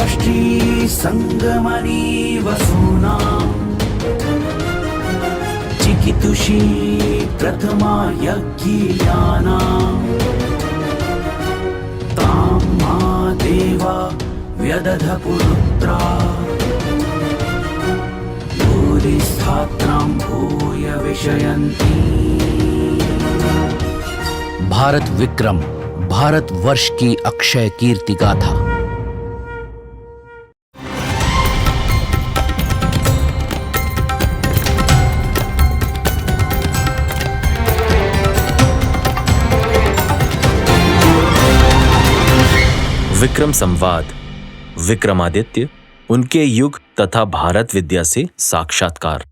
राष्ट्री संगमनी वसूनां चिकितुषी प्रथमा यज्ञियानां तां मा देवा व्यदध पुरुत्रा भूरिस्थात्रां भूय विषयन्ति। भारत विक्रम, भारत वर्ष की अक्षय कीर्ति गाथा। विक्रम संवाद, विक्रमादित्य, उनके युग तथा भारत विद्या से साक्षात्कार।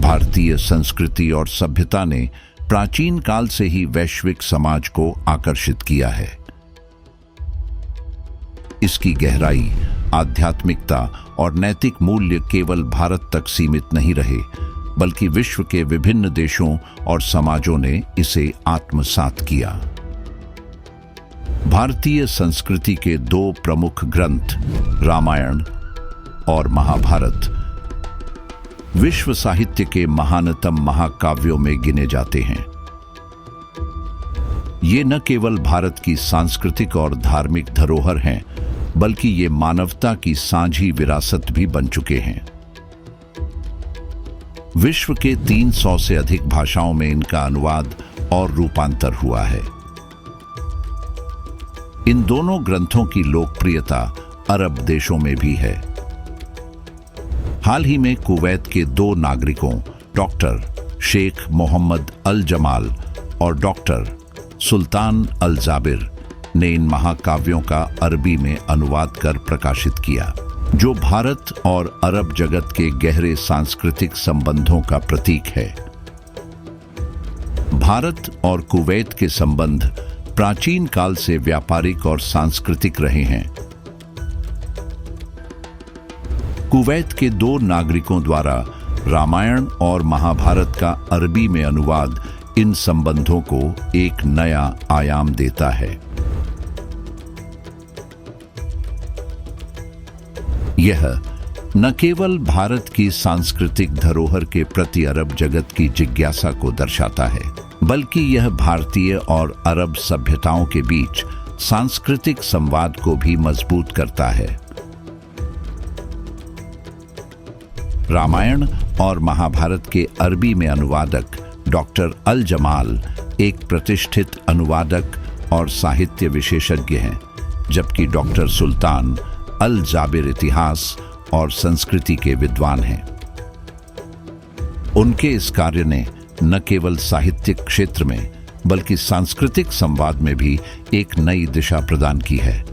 भारतीय संस्कृति और सभ्यता ने प्राचीन काल से ही वैश्विक समाज को आकर्षित किया है। इसकी गहराई, आध्यात्मिकता और नैतिक मूल्य केवल भारत तक सीमित नहीं रहे, बल्कि विश्व के विभिन्न देशों और समाजों ने इसे आत्मसात किया। भारतीय संस्कृति के दो प्रमुख ग्रंथ, रामायण और महाभारत, विश्व साहित्य के महानतम महाकाव्यों में गिने जाते हैं। ये न केवल भारत की सांस्कृतिक और धार्मिक धरोहर हैं, बल्कि ये मानवता की साझी विरासत भी बन चुके हैं। विश्व के 300 से अधिक भाषाओं में इनका अनुवाद और रूपांतर हुआ है। इन दोनों ग्रंथों की लोकप्रियता अरब देशों में भी है। हाल ही में कुवैत के दो नागरिकों, डॉक्टर शेख मोहम्मद अल जमाल और डॉक्टर सुल्तान अल जाबिर ने इन महाकाव्यों का अरबी में अनुवाद कर प्रकाशित किया, जो भारत और अरब जगत के गहरे सांस्कृतिक संबंधों का प्रतीक है। भारत और कुवैत के संबंध प्राचीन काल से व्यापारिक और सांस्कृतिक रहे हैं। कुवैत के दो नागरिकों द्वारा रामायण और महाभारत का अरबी में अनुवाद इन संबंधों को एक नया आयाम देता है। यह न केवल भारत की सांस्कृतिक धरोहर के प्रति अरब जगत की जिज्ञासा को दर्शाता है, बल्कि यह भारतीय और अरब सभ्यताओं के बीच सांस्कृतिक संवाद को भी मजबूत करता है। रामायण और महाभारत के अरबी में अनुवादक डॉक्टर अल जमाल एक प्रतिष्ठित अनुवादक और साहित्य विशेषज्ञ हैं, जबकि डॉक्टर सुल्तान अल जाबिर इतिहास और संस्कृति के विद्वान हैं। उनके इस कार्य ने न केवल साहित्यिक क्षेत्र में, बल्कि सांस्कृतिक संवाद में भी एक नई दिशा प्रदान की है।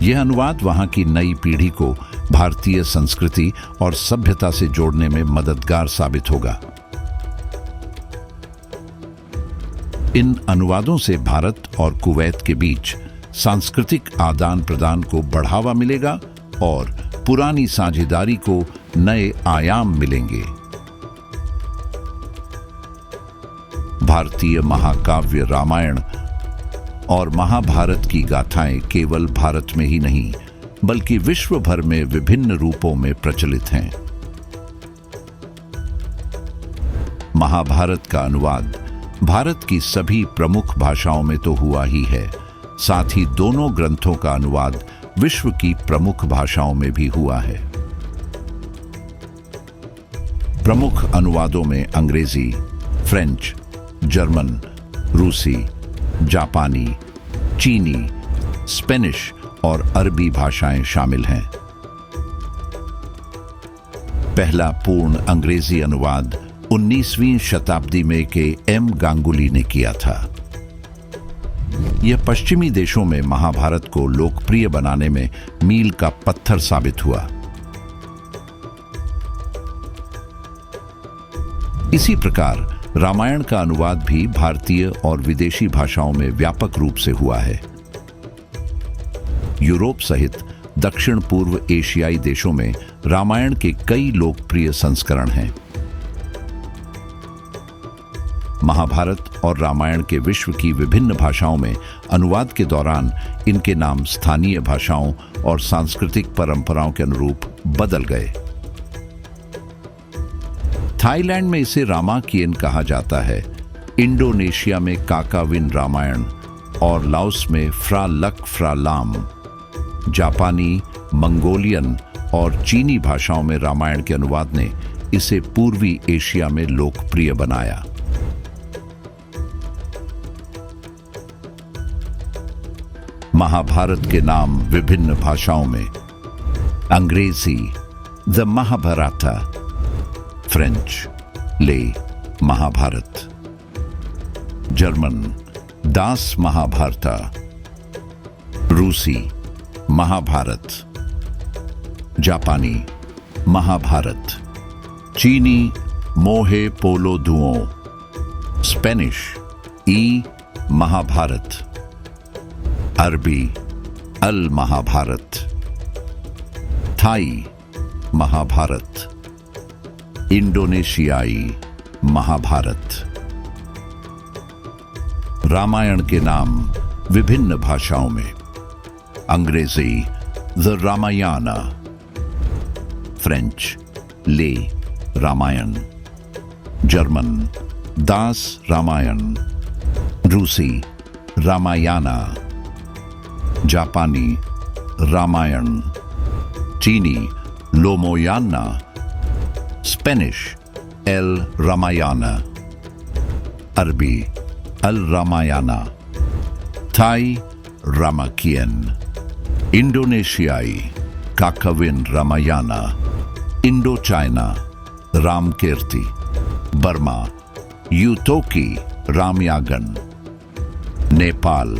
यह अनुवाद वहां की नई पीढ़ी को भारतीय संस्कृति और सभ्यता से जोड़ने में मददगार साबित होगा। इन अनुवादों से भारत और कुवैत के बीच सांस्कृतिक आदान प्रदान को बढ़ावा मिलेगा और पुरानी साझेदारी को नए आयाम मिलेंगे। भारतीय महाकाव्य रामायण और महाभारत की गाथाएं केवल भारत में ही नहीं, बल्कि विश्व भर में विभिन्न रूपों में प्रचलित हैं। महाभारत का अनुवाद भारत की सभी प्रमुख भाषाओं में तो हुआ ही है, साथ ही दोनों ग्रंथों का अनुवाद विश्व की प्रमुख भाषाओं में भी हुआ है। प्रमुख अनुवादों में अंग्रेजी, फ्रेंच, जर्मन, रूसी, जापानी, चीनी, स्पेनिश और अरबी भाषाएं शामिल हैं। पहला पूर्ण अंग्रेजी अनुवाद 19वीं शताब्दी में के एम गांगुली ने किया था। यह पश्चिमी देशों में महाभारत को लोकप्रिय बनाने में मील का पत्थर साबित हुआ। इसी प्रकार रामायण का अनुवाद भी भारतीय और विदेशी भाषाओं में व्यापक रूप से हुआ है। यूरोप सहित दक्षिण पूर्व एशियाई देशों में रामायण के कई लोकप्रिय संस्करण हैं। महाभारत और रामायण के विश्व की विभिन्न भाषाओं में अनुवाद के दौरान इनके नाम स्थानीय भाषाओं और सांस्कृतिक परंपराओं के अनुरूप बदल गए। थाईलैंड में इसे रामाकियन कहा जाता है, इंडोनेशिया में काकाविन रामायण और लाओस में फ्रा लक फ्रा लाम। जापानी, मंगोलियन और चीनी भाषाओं में रामायण के अनुवाद ने इसे पूर्वी एशिया में लोकप्रिय बनाया। महाभारत के नाम विभिन्न भाषाओं में: अंग्रेजी द महाभारत, फ्रेंच ले महाभारत, जर्मन दास महाभारत, रूसी महाभारत, जापानी महाभारत, चीनी मोहे पोलो दुओ, स्पेनिश ई महाभारत, अरबी अल महाभारत, थाई महाभारत, इंडोनेशियाई महाभारत। रामायण के नाम विभिन्न भाषाओं में: अंग्रेजी द रामायणा, फ्रेंच ले रामायण, जर्मन दास रामायण, रूसी रामायणा, जापानी रामायण, चीनी लोमोयाना, स्पेनिश एल रामायणा, अरबी अल रामायणा, थाई रामाकियन, इंडोनेशियाई Kakawin Ramayana, Indo China Ramakirti, Burma यूतोकी रामयागन, नेपाल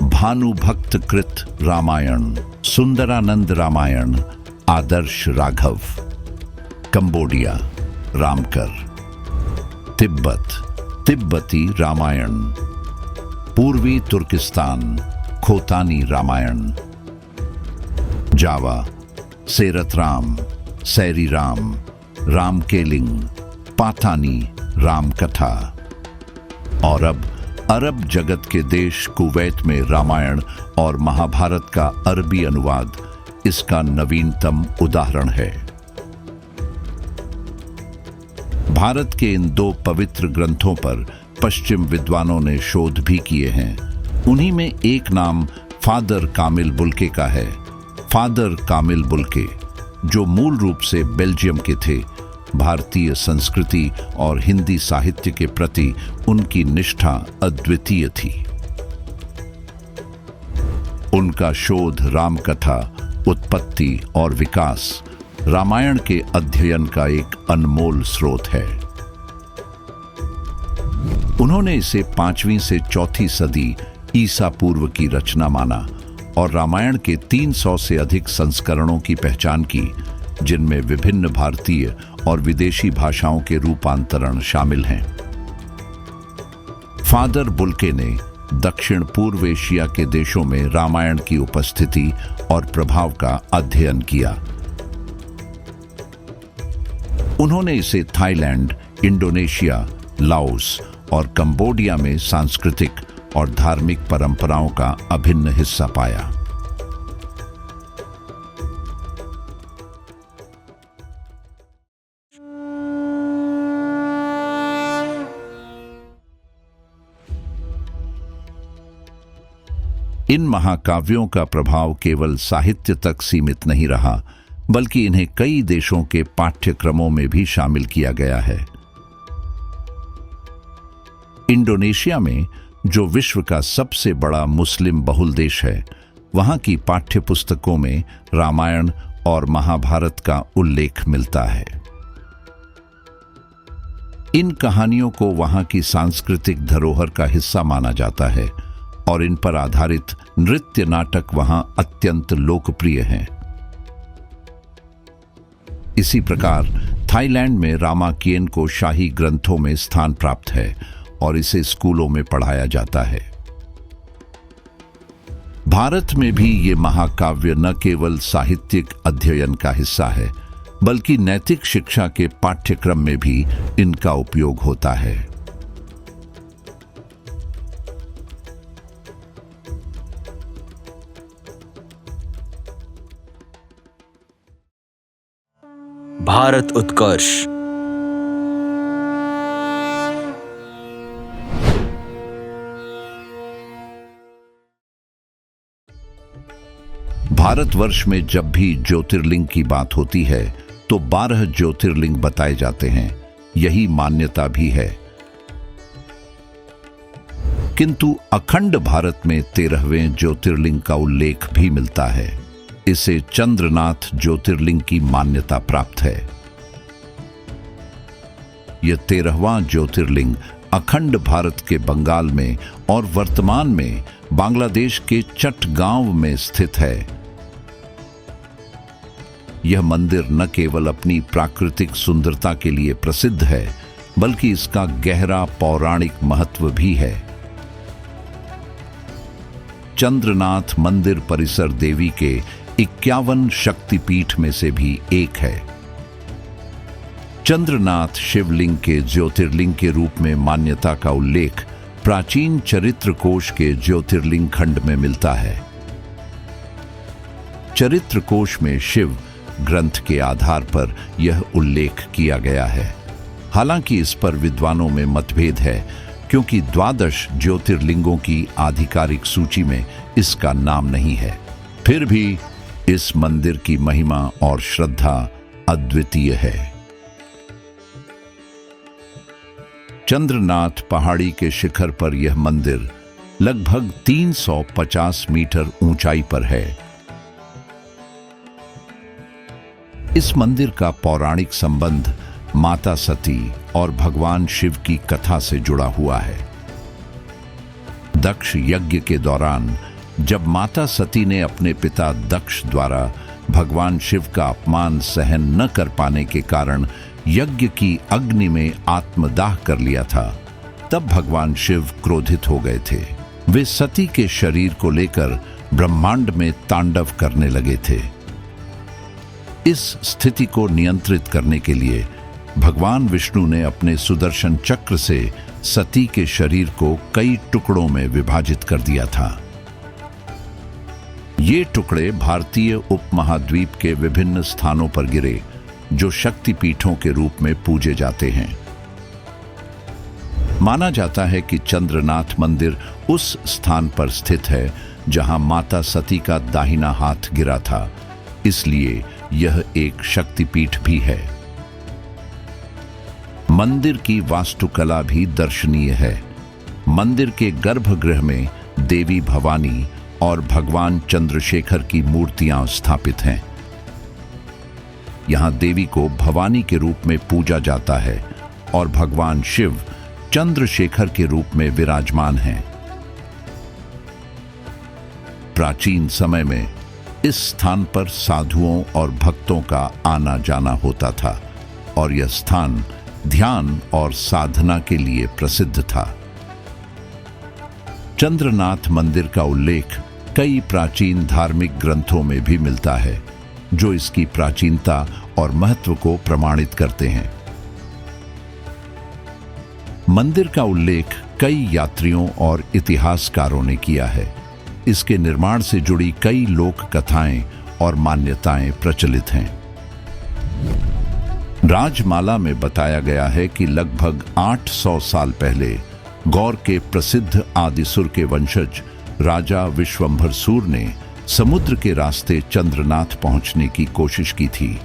भानुभक्त कृत रामायण, सुंदरानंद रामायण, आदर्श राघव, कंबोडिया रामकर, तिब्बत तिब्बती रामायण, पूर्वी तुर्किस्तान खोतानी रामायण, जावा सेरतराम, सैरी राम, रामकेलिंग, पातानी रामकथा। और अब अरब जगत के देश कुवैत में रामायण और महाभारत का अरबी अनुवाद इसका नवीनतम उदाहरण है। भारत के इन दो पवित्र ग्रंथों पर पश्चिम विद्वानों ने शोध भी किए हैं। उन्हीं में एक नाम फादर कामिल बुल्के का है। फादर कामिल बुल्के, जो मूल रूप से बेल्जियम के थे, भारतीय संस्कृति और हिंदी साहित्य के प्रति उनकी निष्ठा अद्वितीय थी। उनका शोध रामकथा, उत्पत्ति और विकास, रामायण के अध्ययन का एक अनमोल स्रोत है। उन्होंने इसे 5वीं से 4वीं सदी ईसा पूर्व की रचना माना और रामायण के 300 से अधिक संस्करणों की पहचान की, जिनमें विभिन्न भारतीय और विदेशी भाषाओं के रूपांतरण शामिल हैं। फादर बुल्के ने दक्षिण पूर्व एशिया के देशों में रामायण की उपस्थिति और प्रभाव का अध्ययन किया। उन्होंने इसे थाईलैंड, इंडोनेशिया, लाओस और कंबोडिया में सांस्कृतिक और धार्मिक परंपराओं का अभिन्न हिस्सा पाया। इन महाकाव्यों का प्रभाव केवल साहित्य तक सीमित नहीं रहा, बल्कि इन्हें कई देशों के पाठ्यक्रमों में भी शामिल किया गया है। इंडोनेशिया में, जो विश्व का सबसे बड़ा मुस्लिम बहुल देश है, वहां की पाठ्यपुस्तकों में रामायण और महाभारत का उल्लेख मिलता है। इन कहानियों को वहां की सांस्कृतिक धरोहर का हिस्सा माना जाता है और इन पर आधारित नृत्य नाटक वहां अत्यंत लोकप्रिय हैं। इसी प्रकार थाईलैंड में रामाकियन को शाही ग्रंथों में स्थान प्राप्त है और इसे स्कूलों में पढ़ाया जाता है। भारत में भी ये महाकाव्य न केवल साहित्यिक अध्ययन का हिस्सा है, बल्कि नैतिक शिक्षा के पाठ्यक्रम में भी इनका उपयोग होता है। भारत उत्कर्ष। भारतवर्ष में जब भी ज्योतिर्लिंग की बात होती है तो 12 ज्योतिर्लिंग बताए जाते हैं। यही मान्यता भी है। किंतु अखंड भारत में 13वें ज्योतिर्लिंग का उल्लेख भी मिलता है। इसे चंद्रनाथ ज्योतिर्लिंग की मान्यता प्राप्त है। यह 13वां ज्योतिर्लिंग अखंड भारत के बंगाल में और वर्तमान में बांग्लादेश के चट्टगांव में स्थित है। यह मंदिर न केवल अपनी प्राकृतिक सुंदरता के लिए प्रसिद्ध है, बल्कि इसका गहरा पौराणिक महत्व भी है। चंद्रनाथ मंदिर परिसर देवी के 51 शक्तिपीठ में से भी एक है। चंद्रनाथ शिवलिंग के ज्योतिर्लिंग के रूप में मान्यता का उल्लेख प्राचीन चरित्र कोश के ज्योतिर्लिंग खंड में मिलता है। चरित्र कोश में शिव ग्रंथ के आधार पर यह उल्लेख किया गया है। हालांकि इस पर विद्वानों में मतभेद है, क्योंकि 12 ज्योतिर्लिंगों की आधिकारिक सूची में इसका नाम नहीं है। फिर भी इस मंदिर की महिमा और श्रद्धा अद्वितीय है। चंद्रनाथ पहाड़ी के शिखर पर यह मंदिर लगभग 350 मीटर ऊंचाई पर है। इस मंदिर का पौराणिक संबंध माता सती और भगवान शिव की कथा से जुड़ा हुआ है। दक्ष यज्ञ के दौरान जब माता सती ने अपने पिता दक्ष द्वारा भगवान शिव का अपमान सहन न कर पाने के कारण यज्ञ की अग्नि में आत्मदाह कर लिया था, तब भगवान शिव क्रोधित हो गए थे। वे सती के शरीर को लेकर ब्रह्मांड में तांडव करने लगे थे। इस स्थिति को नियंत्रित करने के लिए भगवान विष्णु ने अपने सुदर्शन चक्र से सती के शरीर को कई टुकड़ों में विभाजित कर दिया था। ये टुकड़े भारतीय उपमहाद्वीप के विभिन्न स्थानों पर गिरे, जो शक्तिपीठों के रूप में पूजे जाते हैं। माना जाता है कि चंद्रनाथ मंदिर उस स्थान पर स्थित है जहां माता सती का दाहिना हाथ गिरा था, इसलिए यह एक शक्तिपीठ भी है। मंदिर की वास्तुकला भी दर्शनीय है। मंदिर के गर्भगृह में देवी भवानी और भगवान चंद्रशेखर की मूर्तियां स्थापित हैं। यहां देवी को भवानी के रूप में पूजा जाता है और भगवान शिव चंद्रशेखर के रूप में विराजमान हैं। प्राचीन समय में इस स्थान पर साधुओं और भक्तों का आना जाना होता था और यह स्थान ध्यान और साधना के लिए प्रसिद्ध था। चंद्रनाथ मंदिर का उल्लेख कई प्राचीन धार्मिक ग्रंथों में भी मिलता है, जो इसकी प्राचीनता और महत्व को प्रमाणित करते हैं। मंदिर का उल्लेख कई यात्रियों और इतिहासकारों ने किया है। इसके निर्माण से जुड़ी कई लोक कथाएं और मान्यताएं प्रचलित हैं। राजमाला में बताया गया है कि लगभग 800 साल पहले गौर के प्रसिद्ध आदिसुर के वंशज राजा विश्वंभरसूर ने समुद्र के रास्ते चंद्रनाथ पहुंचने की कोशिश की थी।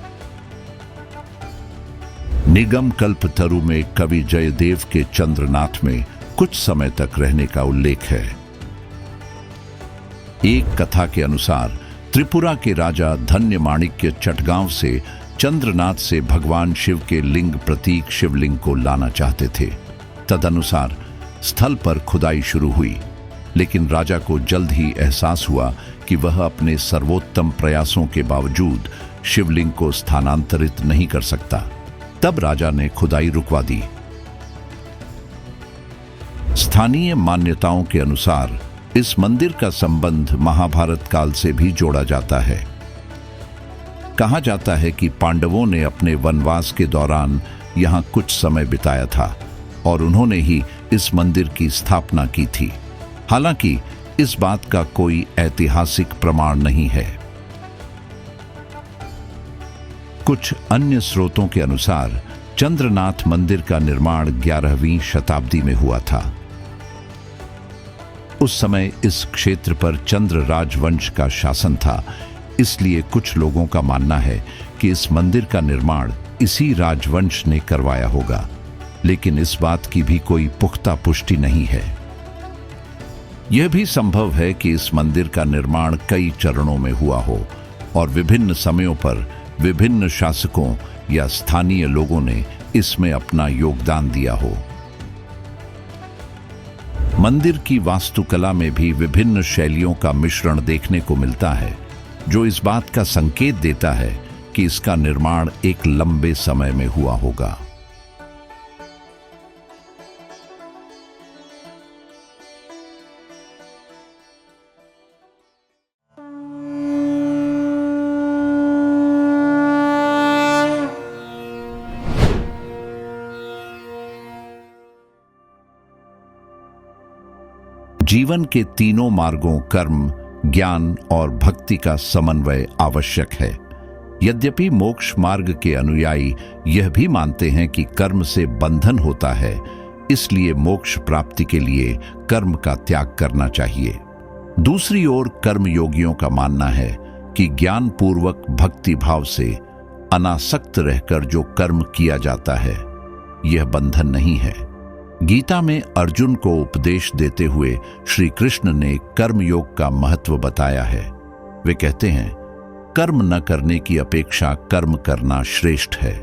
निगम कल्पतरु में कवि जयदेव के चंद्रनाथ में कुछ समय तक रहने का उल्लेख है। एक कथा के अनुसार त्रिपुरा के राजा धन्यमाणिक्य चटगांव से चंद्रनाथ से भगवान शिव के लिंग प्रतीक शिवलिंग को लाना चाहते थे। तदनुसार स्थल पर खुदाई शुरू हुई, लेकिन राजा को जल्द ही एहसास हुआ कि वह अपने सर्वोत्तम प्रयासों के बावजूद शिवलिंग को स्थानांतरित नहीं कर सकता। तब राजा ने खुदाई रुकवा दी। स्थानीय मान्यताओं के अनुसार इस मंदिर का संबंध महाभारत काल से भी जोड़ा जाता है। कहा जाता है कि पांडवों ने अपने वनवास के दौरान यहां कुछ समय बिताया था और उन्होंने ही इस मंदिर की स्थापना की थी। हालांकि इस बात का कोई ऐतिहासिक प्रमाण नहीं है। कुछ अन्य स्रोतों के अनुसार चंद्रनाथ मंदिर का निर्माण 11वीं शताब्दी में हुआ था। उस समय इस क्षेत्र पर चंद्र राजवंश का शासन था, इसलिए कुछ लोगों का मानना है कि इस मंदिर का निर्माण इसी राजवंश ने करवाया होगा, लेकिन इस बात की भी कोई पुख्ता पुष्टि नहीं है। यह भी संभव है कि इस मंदिर का निर्माण कई चरणों में हुआ हो और विभिन्न समयों पर विभिन्न शासकों या स्थानीय लोगों ने इसमें अपना योगदान दिया हो। मंदिर की वास्तुकला में भी विभिन्न शैलियों का मिश्रण देखने को मिलता है, जो इस बात का संकेत देता है कि इसका निर्माण एक लंबे समय में हुआ होगा। जीवन के तीनों मार्गों कर्म, ज्ञान और भक्ति का समन्वय आवश्यक है। यद्यपि मोक्ष मार्ग के अनुयायी यह भी मानते हैं कि कर्म से बंधन होता है, इसलिए मोक्ष प्राप्ति के लिए कर्म का त्याग करना चाहिए। दूसरी ओर कर्म योगियों का मानना है कि ज्ञान पूर्वक भक्ति भाव से अनासक्त रहकर जो कर्म किया जाता है, यह बंधन नहीं है। गीता में अर्जुन को उपदेश देते हुए श्री कृष्ण ने कर्मयोग का महत्व बताया है। वे कहते हैं, कर्म न करने की अपेक्षा कर्म करना श्रेष्ठ है।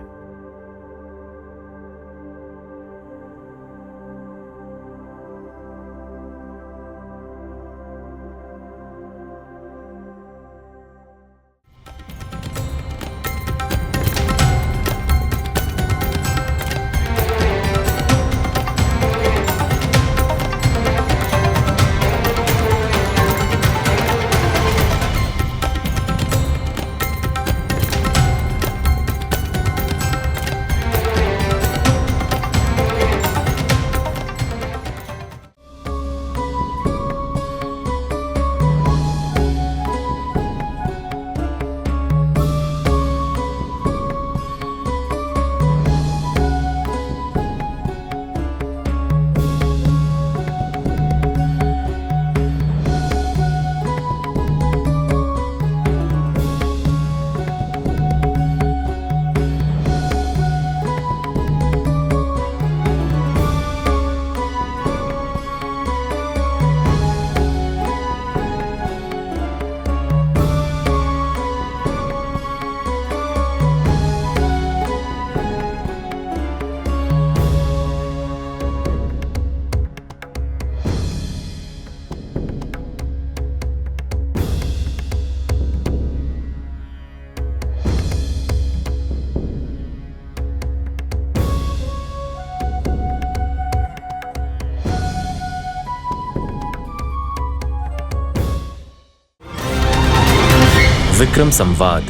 विक्रम संवाद,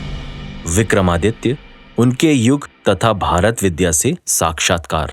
विक्रमादित्य, उनके युग तथा भारत विद्या से साक्षात्कार।